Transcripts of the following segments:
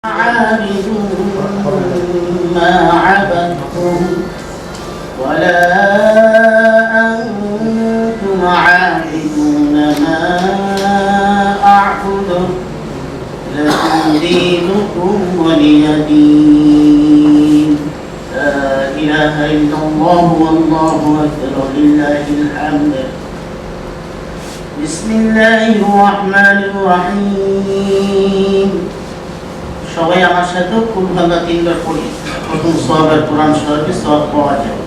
عابدون ما عبدتم ولا أنتم عابدون ما أعبد لكم دينكم ولي دين. لا إله إلا الله والله أكبر ولله الحمد. بسم الله الرحمن الرحيم. সবাই আমার সাথে খুব ভালো তিনবার পড়ি। প্রথম সওয়াবের কোরআন শরীফে সওয়াব পাওয়া যায়।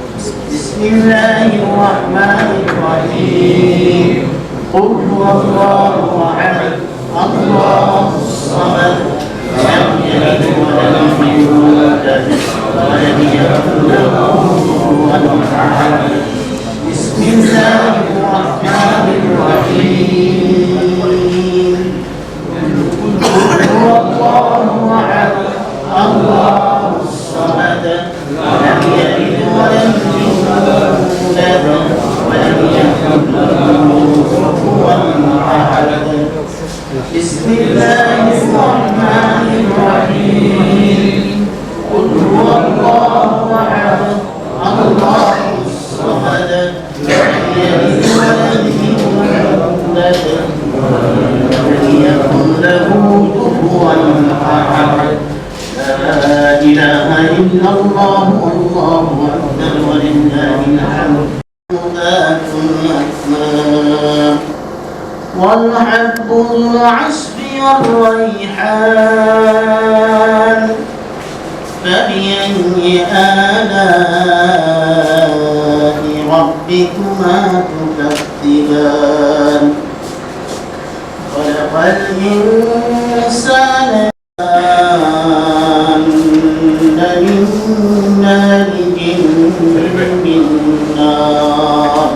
বিসমিল্লাহির রহমানির রহিম। কুল হুয়াল্লাহু আহাদ আল্লাহুস সামাদ লাম ইয়ালিদ ওয়া লাম ইউলাদ ওয়া লাম ইয়াকুল লাহু কুফুওয়ান আহাদ। বিসমিল্লাহির রহমানির রহিম। الله الصمد لم يلد ولم يولد ولم يكن له كفوا احد. بسم الله الرحمن الرحيم. قل هو الله احد الله الصمد لم يلد ولم يولد ولم يكن له كفوا احد. لا إله إلا الله والله أكبر ولله الحمد. والحب ذو العصف والريحان فبأي آلاء ربكما تكذبان. خلق الإنسان من مارج من نار.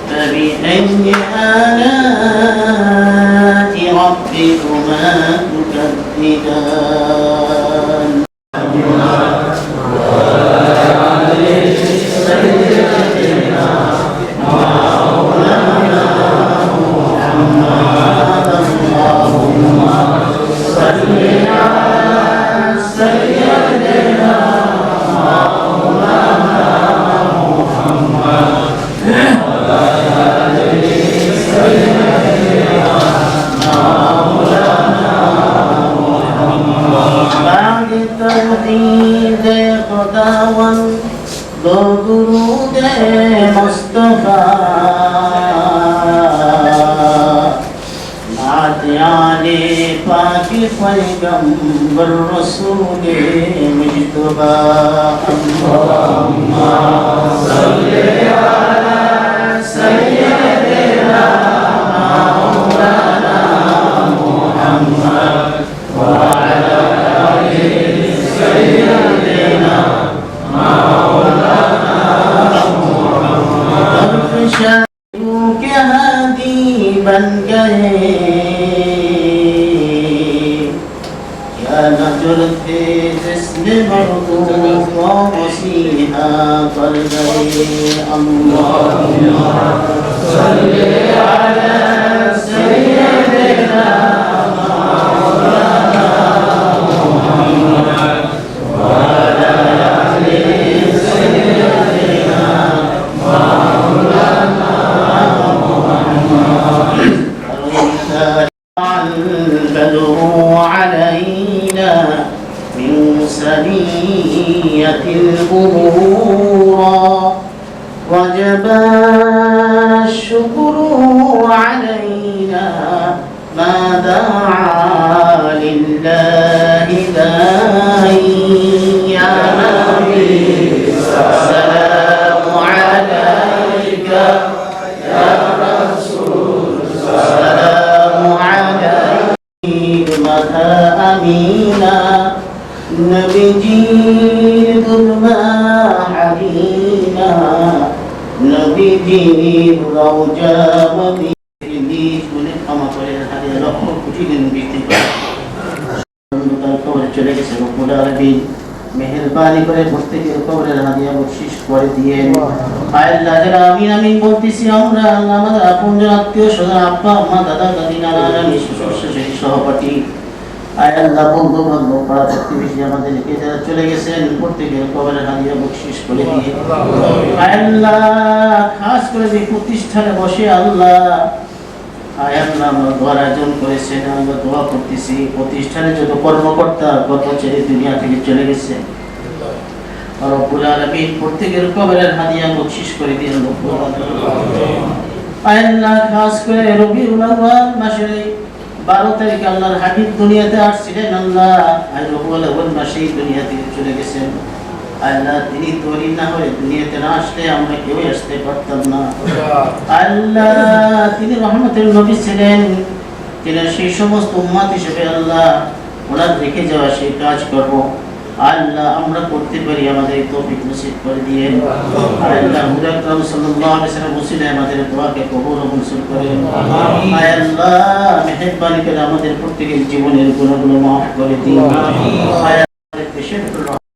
فبأي آلاء ربكما تكذبان. درود مصطفى نعت علی پاک پیغمبر رسول مجتبی. اللهم صل على سيدنا مولانا محمد وعلى آل سيدنا شاروك هادي بن گئے کیا نہ جرتے جسم مرغوب و مسیحا پر گئے. اللهم صل على سيدنا مولانا محمد وعلى آل سيدنا مولانا محمد. البدر علينا من سنية البرورا وجب الشكر علينا ما دعا لله داعي. يا نبي السلام عليك يا رسول السلام عليك مدى أمينا نبي ظلما حدينا نبي روجا مبيدي শুনে ক্ষমা করে হারিয়ে লক্ষ কোটি দিন বৃদ্ধি করে তার কবরে চলে গেছে রব্বুল আলামিন মেহেরবানি করে প্রত্যেকের কবরের হাদিয়া বকশিশ করে দিয়ে আল্লাহ যারা আমিন আমিন বলতেছি আমরা আল্লাহ আমাদের আপনজন আত্মীয় স্বজন আব্বা আম্মা দাদা দাদি নানা নানি শ্বশুর শাশুড়ি সহপাঠী আয় আল্লাহ বন্ধু বান্ধব পাড়া প্রতিবেশী আমাদেরকে যারা চলে গেছেন প্রত্যেকের কবরের হাদিয়া বকশিশ করে দিয়ে আয় আল্লাহ খাস করে যে প্রতিষ্ঠানে বসে আল্লাহ আয় আল্লাহ আমরা দোয়ার আয়োজন করেছেন আমরা দোয়া করতেছি প্রতিষ্ঠানে যত কর্মকর্তা কর্মচারী দুনিয়া থেকে চলে গেছে রব্বুল আলামিন প্রত্যেকের কবরের হাদিয়া বকশিশ করে দিয়ে আয় আল্লাহ খাস করে রবিউল আউয়াল মাসের 12 তারিখে আল্লাহর হাবিব দুনিয়াতে আসছিলেন আল্লাহ আয় রবিউল আউয়াল মাসেই দুনিয়া থেকে চলে গেছেন আল্লাহ তিনি তৈরি না হয়ে দুনিয়াতে না আসলে আমরা কেউ আসতে পারতাম না আল্লাহ তিনি রহমতের নবী ছিলেন তিনি সেই সমস্ত উম্মত হিসেবে আল্লাহ ওনার রেখে যাওয়া সেই কাজ করব আল্লাহ আমরা করতে পারি আমাদের তৌফিক নসিব করে দিয়ে আল্লাহ হুজুর আকরাম সাল্লাল্লাহু আলাইহি ওয়াসাল্লাম ওসিলায় আমাদের দোয়াকে কবুল ও মঞ্জুর করেন আল্লাহ মেহেরবানি করে আমাদের প্রত্যেকের জীবনের গুনাহগুলো মাফ করে দিন